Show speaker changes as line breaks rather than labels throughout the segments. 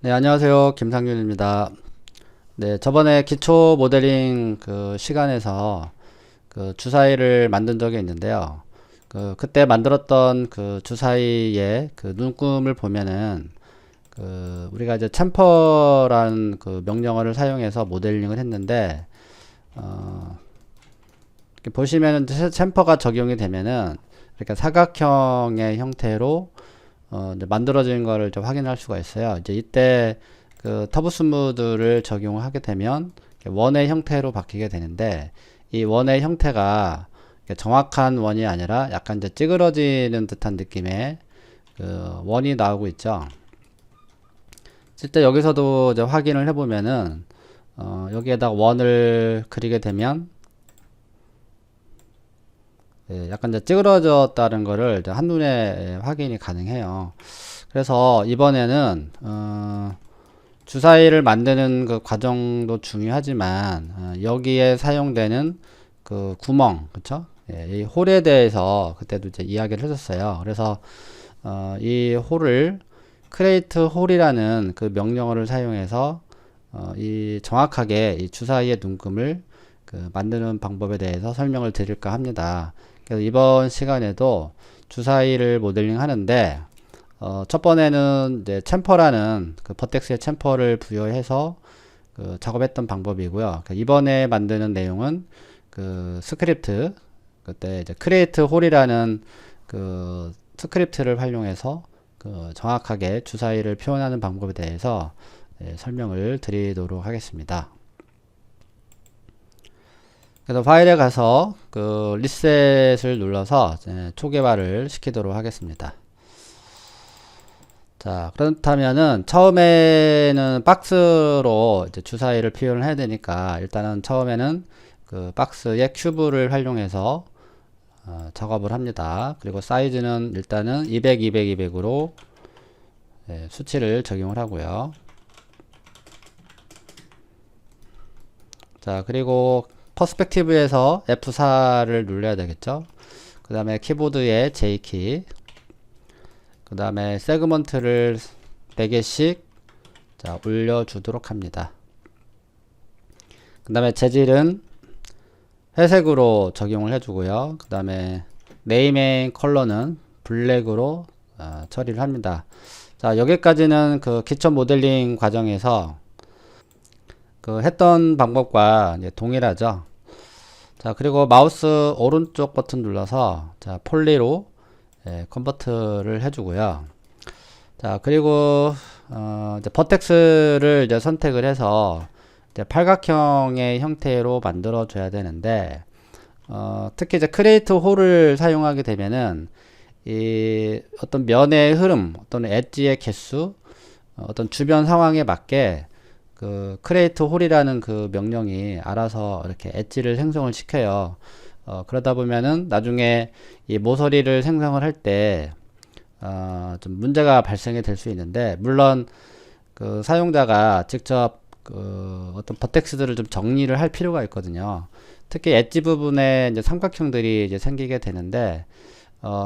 네, 안녕하세요. 김상윤입니다. 네, 저번에 기초 모델링 그 시간에서 그 주사위를 만든 적이 있는데요. 그때 만들었던 그 주사위의 그 눈금을 보면은 우리가 이제 챔퍼라는 그 명령어를 사용해서 모델링을 했는데, 어, 이렇게 보시면은 챔퍼가 적용이 되면은 이렇게 사각형의 형태로 이제 만들어진 거를 좀 확인할 수가 있어요. 이제 이때 그 터보 스무드를 적용을 하게 되면 원의 형태로 바뀌게 되는데, 이 원의 형태가 정확한 원이 아니라 약간 이제 찌그러지는 듯한 느낌의 그 원이 나오고 있죠. 실제 여기서도 이제 확인을 해보면은 여기에다가 원을 그리게 되면 약간 이제 찌그러졌다는 거를 이제 한눈에 확인이 가능해요. 그래서 이번에는 주사위를 만드는 그 과정도 중요하지만 여기에 사용되는 그 구멍, 그쵸? 예, 이 홀에 대해서 그때도 이제 이야기를 했었어요. 그래서 이 홀을 create 홀이라는 그 명령어를 사용해서 이 정확하게 이 주사위의 눈금을 그 만드는 방법에 대해서 설명을 드릴까 합니다. 그래서 이번 시간에도 주사위를 모델링 하는데 첫 번에는 이제 챔퍼라는 그 버텍스의 챔퍼를 부여해서 그 작업했던 방법이고요. 이번에 만드는 내용은 그 스크립트, 그때 이제 create 홀이라는 그 스크립트를 활용해서 그 정확하게 주사위를 표현하는 방법에 대해서 설명을 드리도록 하겠습니다. 그래서 파일에 가서 그 리셋을 눌러서 초기화를 시키도록 하겠습니다. 자, 그렇다면은 처음에는 박스로 이제 주사위를 표현을 해야 되니까 일단은 처음에는 그 박스의 큐브를 활용해서 작업을 합니다. 그리고 사이즈는 일단은 200, 200, 200으로 수치를 적용을 하고요. 자, 그리고 퍼스펙티브에서 F4를 눌러야 되겠죠. 그 다음에 키보드의 J키, 그 다음에 세그먼트를 4개씩 자, 올려주도록 합니다. 그 다음에 재질은 회색으로 적용을 해주고요. 그 다음에 네이밍 컬러는 블랙으로 처리를 합니다. 자, 여기까지는 그 기초 모델링 과정에서 그 했던 방법과 이제 동일하죠. 자, 그리고 마우스 오른쪽 버튼 눌러서 자, 폴리로 컨버트를 해주고요. 자, 그리고 이제 버텍스를 이제 선택을 해서 이제 팔각형의 형태로 만들어 줘야 되는데 특히 이제 크리에이트 홀을 사용하게 되면은 이 어떤 면의 흐름, 어떤 엣지의 개수, 어떤 주변 상황에 맞게 그 크리에이트 홀이라는 그 명령이 알아서 이렇게 엣지를 생성을 시켜요. 그러다 보면은 나중에 이 모서리를 생성을 할 때 좀 문제가 발생이 될 수 있는데, 물론 그 사용자가 직접 그 어떤 버텍스들을 좀 정리를 할 필요가 있거든요. 특히 엣지 부분에 이제 삼각형들이 이제 생기게 되는데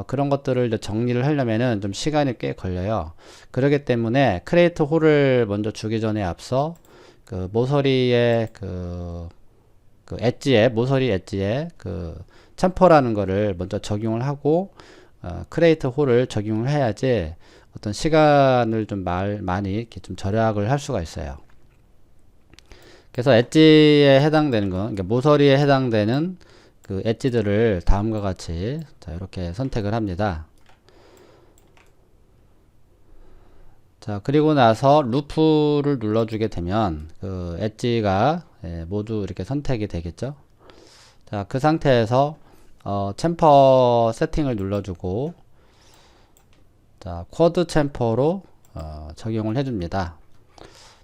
그런 것들을 이제 정리를 하려면은 좀 시간이 꽤 걸려요. 그렇기 때문에 크리에이트 홀을 먼저 주기 전에 앞서 그 모서리의 그 엣지에, 모서리 엣지에 그 챔퍼라는 거를 먼저 적용을 하고 크리에이트 홀을 적용을 해야지 어떤 시간을 좀 많이 이렇게 좀 절약을 할 수가 있어요. 그래서 엣지에 해당되는 거, 그러니까 모서리에 해당되는 그 엣지들을 다음과 같이 자, 이렇게 선택을 합니다. 자, 그리고 나서 루프를 눌러주게 되면 그 엣지가 모두 이렇게 선택이 되겠죠. 자, 그 상태에서 챔퍼 세팅을 눌러주고 자, 쿼드 챔퍼로 적용을 해줍니다.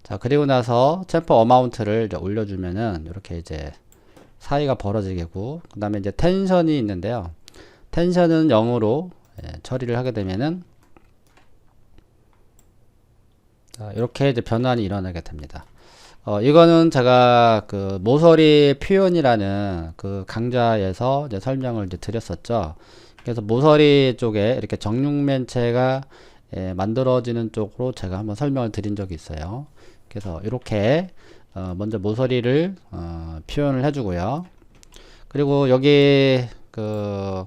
자, 그리고 나서 챔퍼 어마운트를 이제 올려주면은 이렇게 이제 사이가 벌어지겠고, 그 다음에 이제 텐션이 있는데요. 텐션은 0으로 처리를 하게 되면은 자, 이렇게 이제 변환이 일어나게 됩니다. 이거는 제가 그 모서리 표현이라는 그 강좌에서 이제 설명을 이제 드렸었죠. 그래서 모서리 쪽에 이렇게 정육면체가 만들어지는 쪽으로 제가 한번 설명을 드린 적이 있어요. 그래서 이렇게 먼저 모서리를 표현을 해주고요. 그리고 여기 그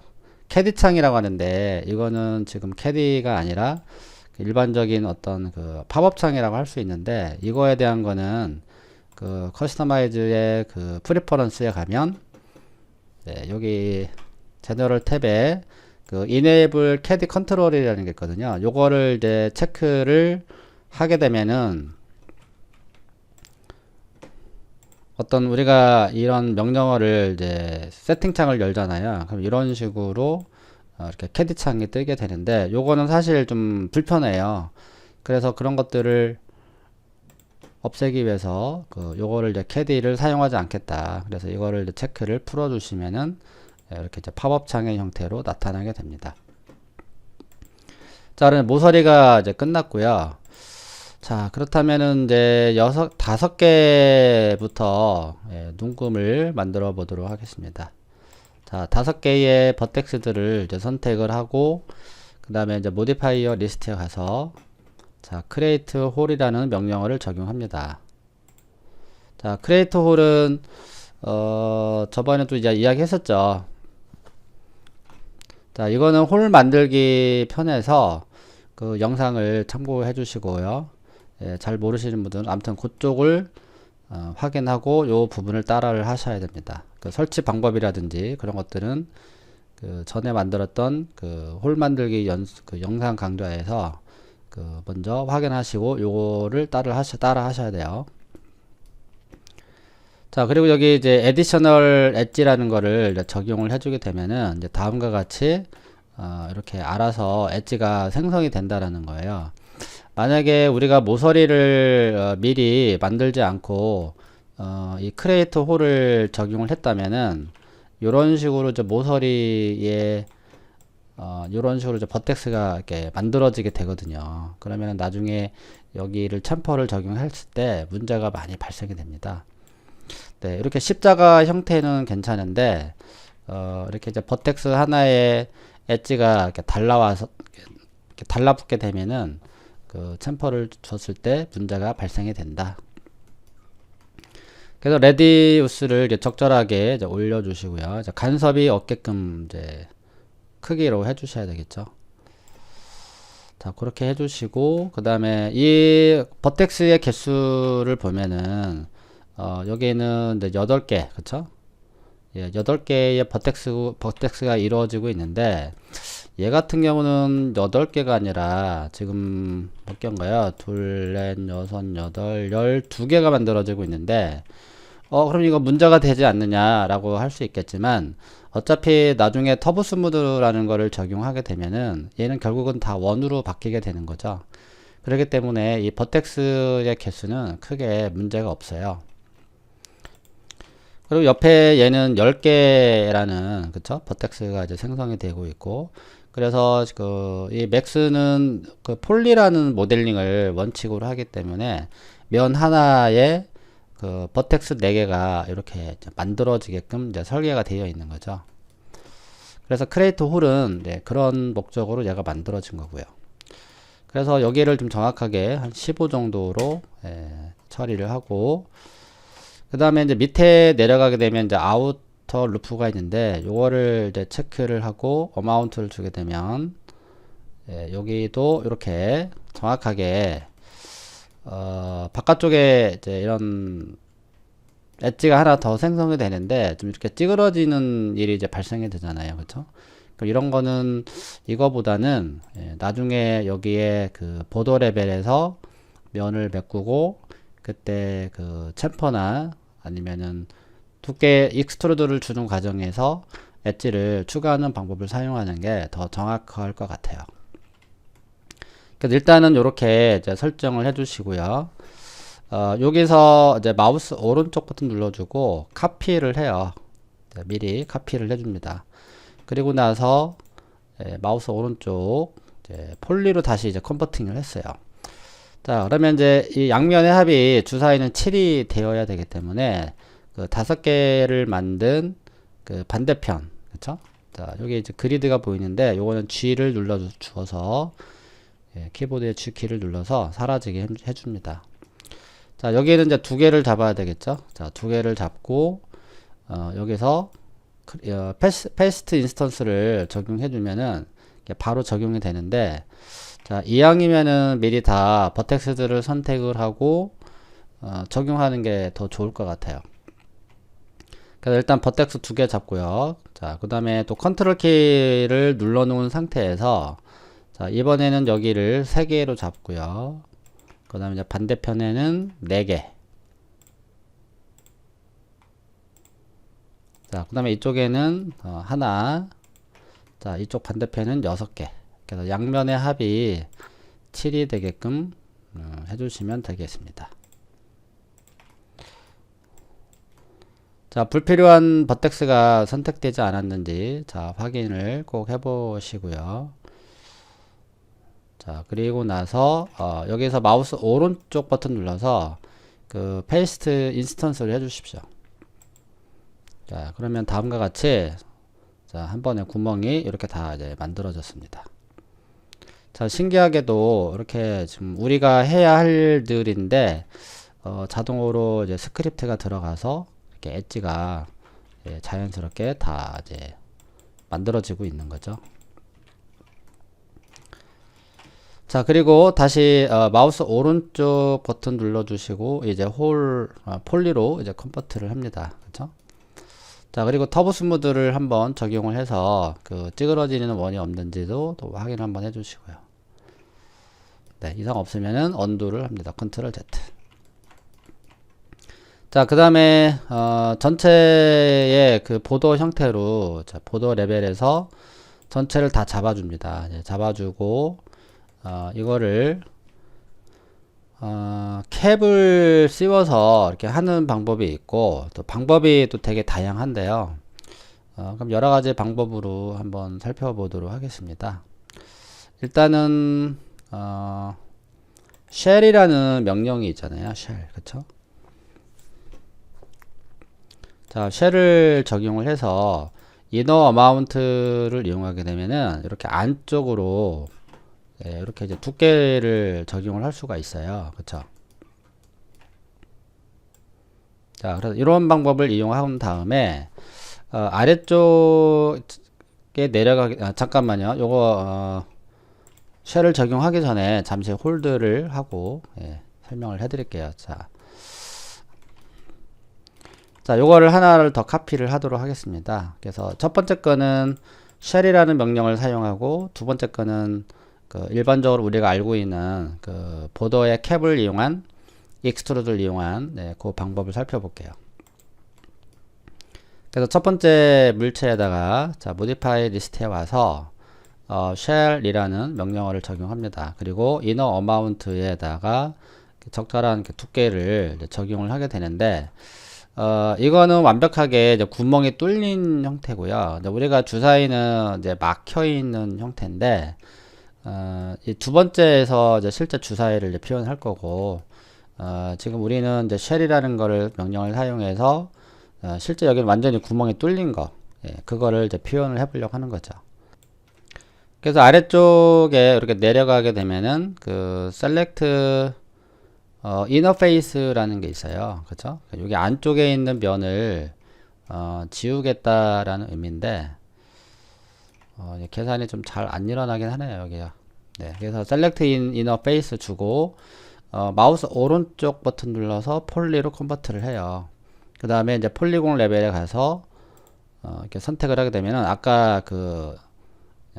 캐디 창이라고 하는데 이거는 지금 캐디가 아니라 일반적인 어떤 그 팝업 창이라고 할 수 있는데, 이거에 대한 거는 그 커스터마이즈의 그 프리퍼런스에 가면 여기 제너럴 탭에 그 enable CAD 컨트롤이라는 게 있거든요. 요거를 이제 체크를 하게 되면은 어떤 우리가 이런 명령어를 이제 세팅창을 열잖아요. 그럼 이런 식으로 이렇게 캐디 창이 뜨게 되는데, 요거는 사실 좀 불편해요. 그래서 그런 것들을 없애기 위해서 요거를 이제 캐디를 사용하지 않겠다. 그래서 이거를 이제 체크를 풀어 주시면은 이렇게 이제 팝업 창의 형태로 나타나게 됩니다. 자, 그러면 모서리가 이제 끝났고요. 자, 그렇다면은 이제 5개부터 눈금을 만들어 보도록 하겠습니다. 자, 5개의 버텍스들을 이제 선택을 하고, 그 다음에 이제 모디파이어 리스트에 가서 자, create hole이라는 명령어를 적용합니다. 자, create hole은 저번에도 이제 이야기 했었죠. 자, 이거는 홀 만들기 편에서 그 영상을 참고해 주시고요. 잘 모르시는 분들은 아무튼 그쪽을 확인하고 요 부분을 따라를 하셔야 됩니다. 그 설치 방법이라든지 그런 것들은 그 전에 만들었던 그 홀 만들기 그 영상 강좌에서 그 먼저 확인하시고 요거를 따라 하셔야 돼요. 자, 그리고 여기 이제 additional 엣지라는 거를 적용을 해주게 되면은 이제 다음과 같이 이렇게 알아서 엣지가 생성이 된다라는 거예요. 만약에 우리가 모서리를 미리 만들지 않고 이 크리에이트 홀을 적용을 했다면은 요런 식으로 이제 모서리에 요런 식으로 이제 버텍스가 이렇게 만들어지게 되거든요. 그러면 나중에 여기를 챔퍼를 적용했을 때 문제가 많이 발생이 됩니다. 네, 이렇게 십자가 형태는 괜찮은데 이렇게 이제 버텍스 하나에 엣지가 이렇게 달라와서 이렇게 달라붙게 되면은 그 챔퍼를 줬을 때 문제가 발생이 된다. 그래서 레디우스를 이제 적절하게 이제 올려주시고요. 이제 간섭이 없게끔 이제 크기로 해주셔야 되겠죠. 자, 그렇게 해주시고, 그 다음에 이 버텍스의 개수를 보면은 여기는 이제 8개, 그쵸? 예, 8개의 버텍스가 이루어지고 있는데, 얘 같은 경우는 8개가 아니라 지금 몇 개인가요? 둘, 넷, 여섯, 여덟, 12개가 만들어지고 있는데, 그럼 이거 문제가 되지 않느냐라고 할 수 있겠지만, 어차피 나중에 터보 스무드라는 거를 적용하게 되면은 얘는 결국은 다 원으로 바뀌게 되는 거죠. 그렇기 때문에 이 버텍스의 개수는 크게 문제가 없어요. 그리고 옆에 얘는 10개라는 그쵸? 버텍스가 이제 생성이 되고 있고, 그래서 이 맥스는 그 폴리라는 모델링을 원칙으로 하기 때문에 면 하나에 그 버텍스 4개가 이렇게 만들어지게끔 이제 설계가 되어 있는 거죠. 그래서 크리에이트 홀은 그런 목적으로 얘가 만들어진 거고요. 그래서 여기를 좀 정확하게 한 15 정도로 처리를 하고, 그 다음에 이제 밑에 내려가게 되면 이제 아우터 루프가 있는데 요거를 이제 체크를 하고 어마운트를 주게 되면 여기도 이렇게 정확하게 바깥쪽에 이제 이런 엣지가 하나 더 생성이 되는데 좀 이렇게 찌그러지는 일이 이제 발생이 되잖아요. 그렇죠? 이런 거는 이거보다는 나중에 여기에 그 보도 레벨에서 면을 메꾸고 그때 그 챔퍼나 아니면은 두께 익스트루드를 주는 과정에서 엣지를 추가하는 방법을 사용하는 게 더 정확할 것 같아요. 그래서 일단은 이렇게 이제 설정을 해 주시고요. 여기서 이제 마우스 오른쪽 버튼 눌러주고 카피를 해요. 미리 카피를 해줍니다. 그리고 나서 마우스 오른쪽 폴리로 다시 이제 컨버팅을 했어요. 자, 그러면 이제 이 양면의 합이 주사위는 7이 되어야 되기 때문에 그 5개를 만든 그 반대편, 그쵸? 자, 여기 이제 그리드가 보이는데 요거는 G를 눌러 주어서 예, 키보드의 G키를 눌러서 사라지게 해줍니다. 자, 여기는 이제 두 개를 잡아야 되겠죠. 자, 두 개를 잡고 여기서 패스트 인스턴스를 적용해주면은 바로 적용이 되는데, 자, 이왕이면은 미리 다 버텍스들을 선택을 하고 적용하는 게 더 좋을 것 같아요. 그래서 일단 버텍스 두 개 잡고요. 자, 그 다음에 또 컨트롤 키를 눌러 놓은 상태에서, 자, 이번에는 여기를 3개로 잡고요. 그 다음에 이제 반대편에는 4개. 자, 그 다음에 이쪽에는 하나. 자, 이쪽 반대편은 6개. 그래서 양면의 합이 7이 되게끔 해주시면 되겠습니다. 자, 불필요한 버텍스가 선택되지 않았는지, 자, 확인을 꼭 해보시고요. 자, 그리고 나서 여기서 마우스 오른쪽 버튼 눌러서 그 페이스트 인스턴스를 해주십시오. 자, 그러면 다음과 같이, 자, 한 번에 구멍이 이렇게 다 이제 만들어졌습니다. 자, 신기하게도 이렇게 지금 우리가 해야 할 일들인데 자동으로 이제 스크립트가 들어가서 이렇게 엣지가 자연스럽게 다 이제 만들어지고 있는 거죠. 자, 그리고 다시 마우스 오른쪽 버튼 눌러주시고 이제 폴리로 이제 컨버트를 합니다. 그렇죠? 자, 그리고 터보 스무드를 한번 적용을 해서 그 찌그러지는 원이 없는지도 또 확인 한번 해주시고요. 네, 이상 없으면은 언두를 합니다. 컨트롤 Z. 자, 그 다음에 전체의 그 보도 형태로, 자, 보도 레벨에서 전체를 다 잡아줍니다. 이제 잡아주고 이거를 캡을 씌워서 이렇게 하는 방법이 있고, 또 방법이 또 되게 다양한데요. 그럼 여러 가지 방법으로 한번 살펴보도록 하겠습니다. 일단은 shell이라는 명령이 있잖아요. shell, 그쵸? 자, shell을 적용을 해서 inner amount를 이용하게 되면은 이렇게 안쪽으로 이렇게 이제 두께를 적용을 할 수가 있어요. 그쵸? 자, 그래서 이런 방법을 이용한 다음에 아래쪽에 내려가기, 잠깐만요. 요거 쉘을 적용하기 전에 잠시 홀드를 하고 설명을 해 드릴게요. 자, 요거를 하나를 더 카피를 하도록 하겠습니다. 그래서 첫 번째 거는 쉘이라는 명령을 사용하고, 두 번째 거는 그 일반적으로 우리가 알고 있는 그 보더의 캡을 이용한, 익스트루드를 이용한 그 방법을 살펴볼게요. 그래서 첫 번째 물체에다가, 자, modify list에 와서 shell이라는 명령어를 적용합니다. 그리고 inner amount에다가 적절한 두께를 적용을 하게 되는데, 이거는 완벽하게 이제 구멍이 뚫린 형태고요. 우리가 주사위는 이제 막혀 있는 형태인데, 이 두 번째에서 이제 실제 주사위를 이제 표현할 거고, 지금 우리는 이제 shell이라는 거를 명령을 사용해서 실제 여기는 완전히 구멍이 뚫린 거, 그거를 이제 표현을 해보려고 하는 거죠. 그래서 아래쪽에 이렇게 내려가게 되면은 그 select interface라는 게 있어요. 그쵸? 여기 안쪽에 있는 면을 지우겠다라는 의미인데, 계산이 좀 잘 안 일어나긴 하네요, 여기가. 네, 그래서 select interface 주고 마우스 오른쪽 버튼 눌러서 폴리로 컨버트를 해요. 그 다음에 이제 폴리곤 레벨에 가서 이렇게 선택을 하게 되면은 아까 그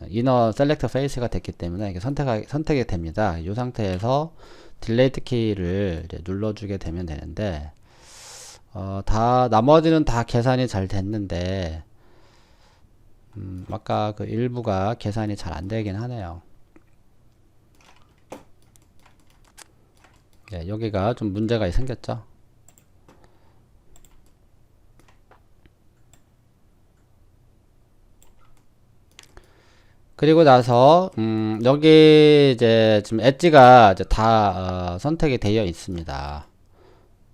이너 셀렉트 페이스가 됐기 때문에 이게 선택이 됩니다. 이 상태에서 딜레이트 키를 이제 눌러주게 되면 되는데, 나머지는 다 계산이 잘 됐는데, 아까 그 일부가 계산이 잘 안 되긴 하네요. 네, 여기가 좀 문제가 생겼죠. 그리고 나서 여기 이제 지금 엣지가 이제 다 선택이 되어 있습니다.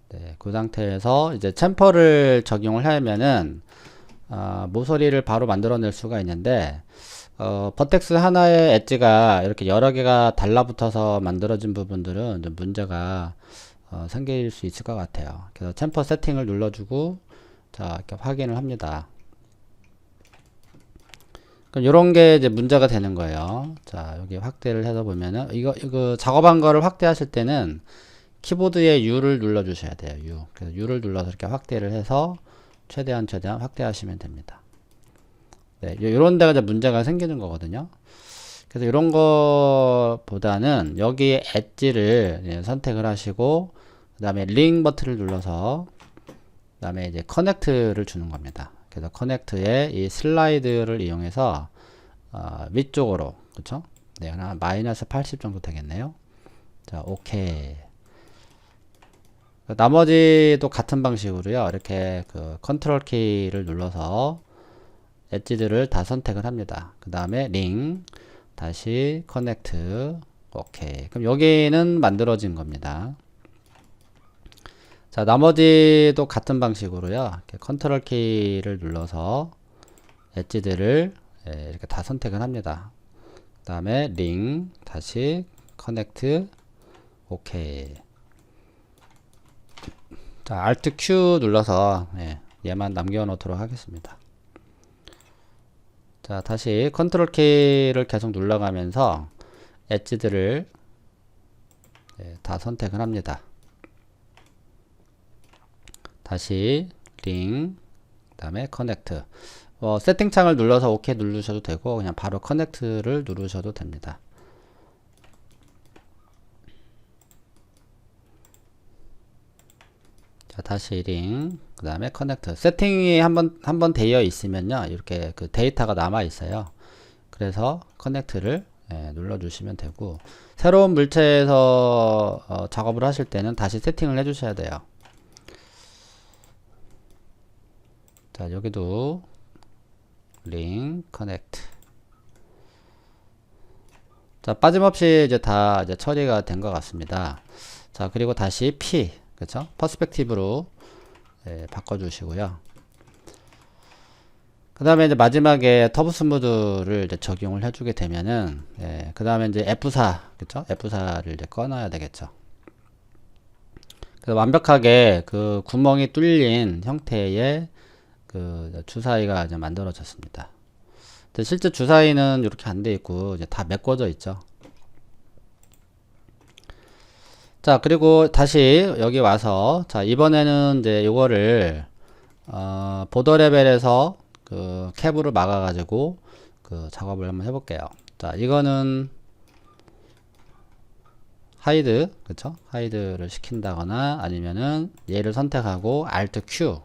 네, 그 상태에서 이제 챔퍼를 적용을 하면은 모서리를 바로 만들어낼 수가 있는데, 버텍스 하나의 엣지가 이렇게 여러 개가 달라붙어서 만들어진 부분들은 좀 문제가 생길 수 있을 것 같아요. 그래서 챔퍼 세팅을 눌러주고 자 이렇게 확인을 합니다. 그럼 요런 게 이제 문제가 되는 거예요. 자 여기 확대를 해서 보면은 이거 작업한 거를 확대하실 때는 키보드에 U를 눌러 주셔야 돼요. U. 그래서 U를 눌러서 이렇게 확대를 해서 최대한 확대하시면 됩니다. 네, 요런 데가 이제 문제가 생기는 거거든요. 그래서 이런 거보다는 여기에 엣지를 선택을 하시고 그 다음에 링 버튼을 눌러서 그 다음에 이제 커넥트를 주는 겁니다. 그래서 커넥트에 이 슬라이드를 이용해서 위쪽으로 그쵸? 네, 한 마이너스 80 정도 되겠네요. 자, 오케이. 나머지도 같은 방식으로요. 이렇게 그 컨트롤 키를 눌러서 엣지들을 다 선택을 합니다. 그 다음에 링, 다시 커넥트, 오케이. 그럼 여기는 만들어진 겁니다. 자, 나머지도 같은 방식으로요. 이렇게 컨트롤 키를 눌러서 엣지들을 이렇게 다 선택을 합니다. 그 다음에 링, 다시 커넥트, 오케이. 자, Alt Q 눌러서 얘만 남겨 놓도록 하겠습니다. 자, 다시 컨트롤 키를 계속 눌러가면서 엣지들을 다 선택을 합니다. 다시 링, 그 다음에 커넥트. 세팅창을 눌러서 OK 누르셔도 되고 그냥 바로 커넥트를 누르셔도 됩니다. 자, 다시 링, 그 다음에 커넥트. 세팅이 한번 되어 있으면요, 이렇게 그 데이터가 남아 있어요. 그래서 커넥트를 눌러주시면 되고, 새로운 물체에서 작업을 하실 때는 다시 세팅을 해주셔야 돼요. 자, 여기도 링, 커넥트. 자, 빠짐없이 이제 다 이제 처리가 된 것 같습니다. 자, 그리고 다시 P, 그쵸? 퍼스펙티브로 바꿔주시고요. 그 다음에 이제 마지막에 터보 스무드를 이제 적용을 해주게 되면은, 그 다음에 이제 F4, 그쵸? F4를 이제 꺼놔야 되겠죠. 그래서 완벽하게 그 구멍이 뚫린 형태의 그 주사위가 이제 만들어졌습니다. 실제 주사위는 이렇게 안 돼 있고 이제 다 메꿔져 있죠. 자, 그리고 다시 여기 와서 자, 이번에는 이제 요거를 보더 레벨에서 그 캡으로 막아 가지고 그 작업을 한번 해 볼게요. 자, 이거는 하이드, 그쵸? 하이드를 시킨다거나 아니면은 얘를 선택하고 Alt Q,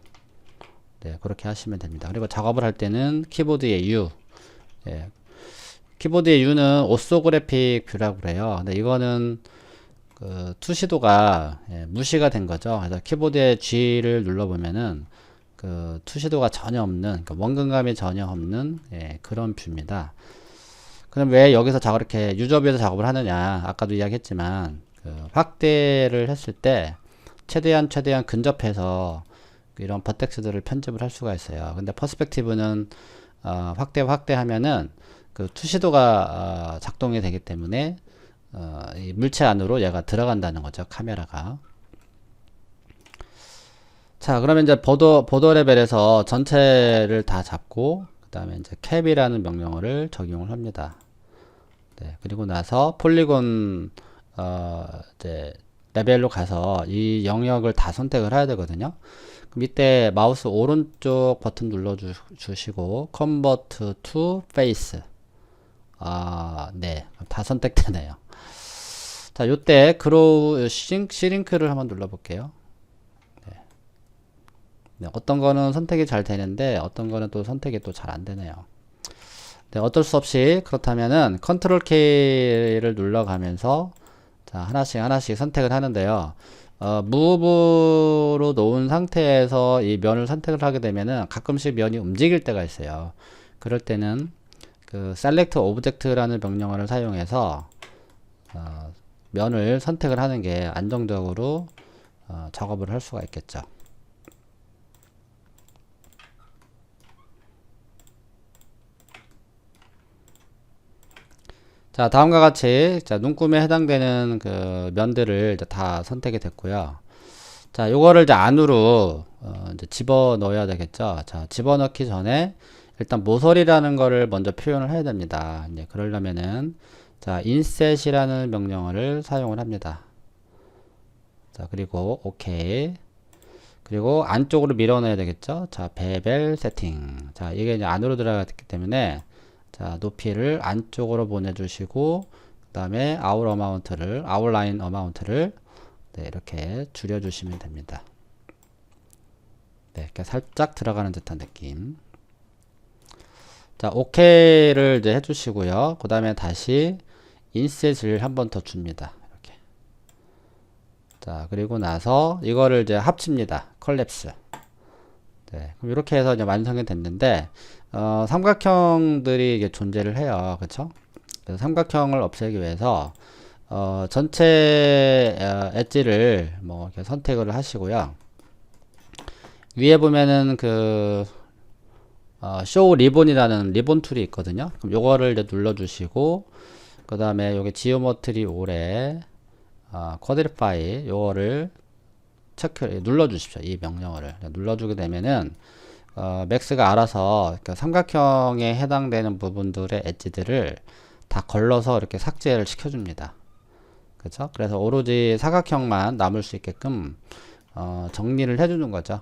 네, 그렇게 하시면 됩니다. 그리고 작업을 할 때는 키보드의 U, 키보드의 U는 오소그래픽 뷰라고 그래요. 근데 이거는 그 투시도가 무시가 된 거죠. 그래서 키보드의 G를 눌러보면은 그 투시도가 전혀 없는, 그러니까 원근감이 전혀 없는 그런 뷰입니다. 그럼 왜 여기서 이렇게 유저뷰에서 작업을 하느냐? 아까도 이야기했지만 그 확대를 했을 때 최대한 근접해서 이런 버텍스들을 편집을 할 수가 있어요. 근데 퍼스펙티브는 확대하면은 그 투시도가 작동이 되기 때문에 이 물체 안으로 얘가 들어간다는 거죠. 카메라가. 자, 그러면 이제 보더 레벨에서 전체를 다 잡고 그 다음에 이제 캡이라는 명령어를 적용을 합니다. 네, 그리고 나서 폴리곤 이제 레벨로 가서 이 영역을 다 선택을 해야 되거든요. 그럼 이때 마우스 오른쪽 버튼 눌러 주시고 Convert to Face. 네, 다 선택되네요. 자, 요때 그로우 시링크를 한번 눌러 볼게요. 네, 어떤 거는 선택이 잘 되는데 어떤 거는 또 선택이 또 잘 안 되네요. 네, 어쩔 수 없이 그렇다면은 컨트롤 K를 눌러가면서 자, 하나씩 선택을 하는데요. 무브로 놓은 상태에서 이 면을 선택을 하게 되면은 가끔씩 면이 움직일 때가 있어요. 그럴 때는 그 select object라는 명령어를 사용해서 면을 선택을 하는 게 안정적으로 작업을 할 수가 있겠죠. 자, 다음과 같이 자, 눈금에 해당되는 그 면들을 이제 다 선택이 됐고요. 자, 요거를 이제 안으로 이제 집어 넣어야 되겠죠. 자, 집어 넣기 전에 일단 모서리라는 거를 먼저 표현을 해야 됩니다. 이제 그러려면은 자, inset이라는 명령어를 사용을 합니다. 자, 그리고 오케이. 그리고 안쪽으로 밀어 넣어야 되겠죠. 자, 베벨 세팅. 자, 이게 이제 안으로 들어갔기 때문에 자, 높이를 안쪽으로 보내주시고 그다음에 아웃라인 어마운트를 네, 이렇게 줄여주시면 됩니다. 네, 이렇게 살짝 들어가는 듯한 느낌. 자, OK를 이제 해주시고요. 그 다음에 다시 인셋을 한 번 더 줍니다. 이렇게. 자, 그리고 나서 이거를 이제 합칩니다. 컬랩스. 네, 그럼 이렇게 해서 이제 완성이 됐는데, 삼각형들이 이게 존재를 해요. 그쵸? 그래서 삼각형을 없애기 위해서, 전체 엣지를 뭐 이렇게 선택을 하시고요. 위에 보면은 그 쇼 리본이라는 리본 툴이 있거든요. 그럼 요거를 이제 눌러주시고 그 다음에 요게 지오메트리 올에 쿼드리파이 요거를 눌러주십시오. 이 명령어를 눌러주게 되면은 맥스가 알아서 그 삼각형에 해당되는 부분들의 엣지들을 다 걸러서 이렇게 삭제를 시켜줍니다. 그렇죠? 그래서 오로지 사각형만 남을 수 있게끔 정리를 해주는 거죠.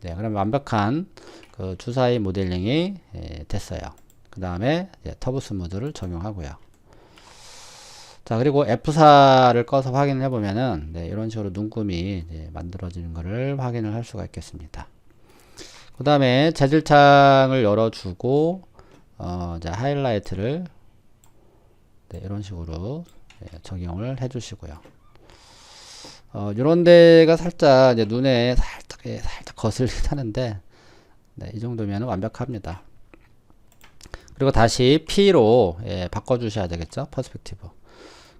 네, 그럼 완벽한 그 주사위 모델링이 됐어요. 그 다음에 터보 스무드를 적용하고요. 자, 그리고 F4를 꺼서 확인을 해보면은 네, 이런 식으로 눈금이 만들어지는 것을 확인을 할 수가 있겠습니다. 그 다음에 재질창을 열어주고 이제 하이라이트를 네, 이런 식으로 적용을 해주시고요. 이런 데가 살짝 이제 눈에 살짝 거슬리긴 하는데 네, 이 정도면 완벽합니다. 그리고 다시 P로 바꿔주셔야 되겠죠. 퍼스펙티브.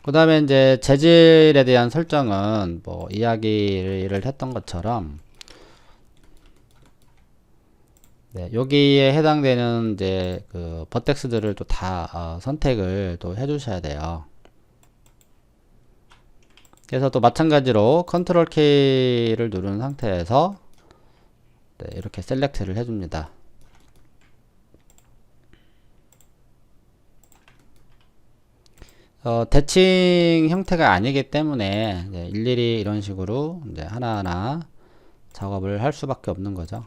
그 다음에 이제 재질에 대한 설정은 뭐 이야기를 했던 것처럼 네, 여기에 해당되는 이제 그 버텍스들을 또 다 선택을 또 해주셔야 돼요. 그래서 또 마찬가지로 컨트롤 K를 누른 상태에서 네, 이렇게 셀렉트를 해줍니다. 대칭 형태가 아니기 때문에 일일이 이런 식으로 이제 하나하나 작업을 할 수밖에 없는 거죠.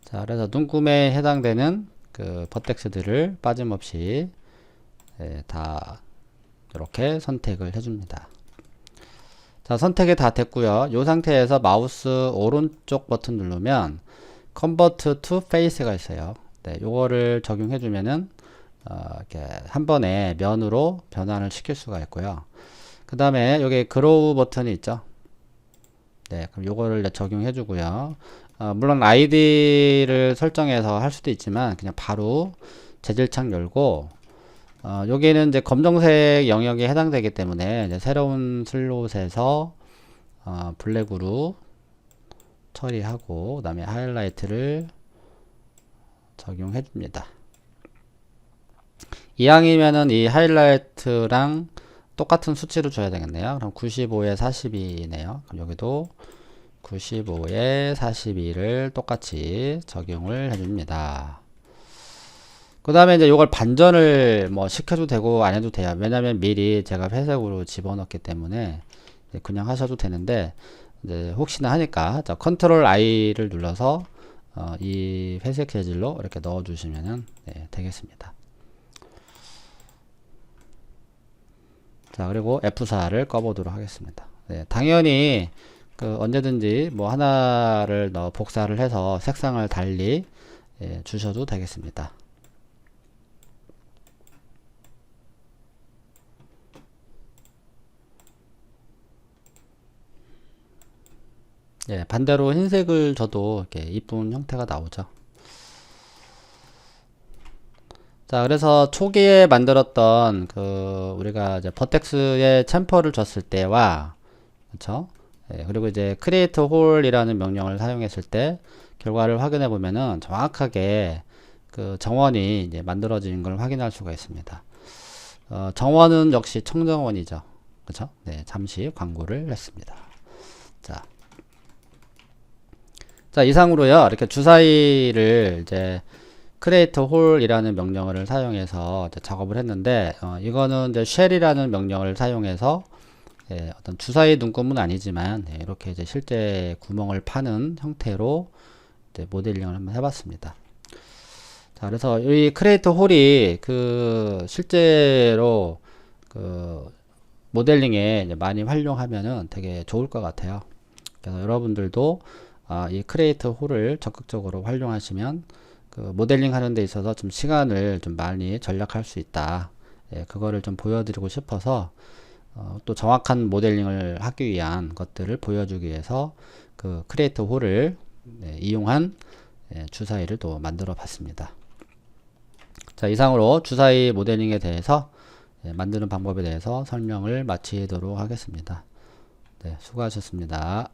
자, 그래서 눈금에 해당되는 그 버텍스들을 빠짐없이 다 이렇게 선택을 해줍니다. 자, 선택이 다 됐고요. 이 상태에서 마우스 오른쪽 버튼 누르면 Convert to Face가 있어요. 네, 요거를 적용해 주면은 이렇게 한 번에 면으로 변환을 시킬 수가 있고요. 그 다음에 여기 그로우 버튼이 있죠. 네, 그럼 요거를 적용해 주고요. 물론 아이디를 설정해서 할 수도 있지만 그냥 바로 재질창 열고 여기는 이제 검정색 영역에 해당되기 때문에 이제 새로운 슬롯에서 블랙으로 처리하고 그 다음에 하이라이트를 적용해 줍니다. 이왕이면은 이 하이라이트랑 똑같은 수치로 줘야 되겠네요. 그럼 95에 42네요. 그럼 여기도 95에 42를 똑같이 적용을 해줍니다. 그 다음에 이제 이걸 반전을 뭐 시켜도 되고 안 해도 돼요. 왜냐면 미리 제가 회색으로 집어넣기 때문에 그냥 하셔도 되는데 이제 혹시나 하니까 자, 컨트롤 I를 눌러서 이 회색 재질로 이렇게 넣어 주시면 되겠습니다. 자, 그리고 F4를 꺼보도록 하겠습니다. 네, 당연히 언제든지 뭐 하나를 복사를 해서 색상을 달리 주셔도 되겠습니다. 반대로 흰색을 줘도 이렇게 이쁜 형태가 나오죠. 자, 그래서 초기에 만들었던 우리가 이제 버텍스에 챔퍼를 줬을 때와, 그쵸? 그리고 이제 create whole이라는 명령을 사용했을 때 결과를 확인해 보면은 정확하게 그 정원이 이제 만들어진 걸 확인할 수가 있습니다. 정원은 역시 청정원이죠. 그쵸? 네, 잠시 광고를 했습니다. 자, 이상으로요, 이렇게 주사위를 이제 create whole이라는 명령어를 사용해서 작업을 했는데, 이거는 이제 shell이라는 명령을 사용해서 어떤 주사위 눈금은 아니지만 이렇게 이제 실제 구멍을 파는 형태로 이제 모델링을 한번 해봤습니다. 자, 그래서 이 create whole이 그 실제로 그 모델링에 이제 많이 활용하면은 되게 좋을 것 같아요. 그래서 여러분들도 이 create whole을 적극적으로 활용하시면 그 모델링 하는 데 있어서 좀 시간을 좀 많이 절약할 수 있다. 그거를 좀 보여드리고 싶어서 또 정확한 모델링을 하기 위한 것들을 보여주기 위해서 그 create whole을 이용한 주사위를 또 만들어 봤습니다. 자, 이상으로 주사위 모델링에 대해서 만드는 방법에 대해서 설명을 마치도록 하겠습니다. 네, 수고하셨습니다.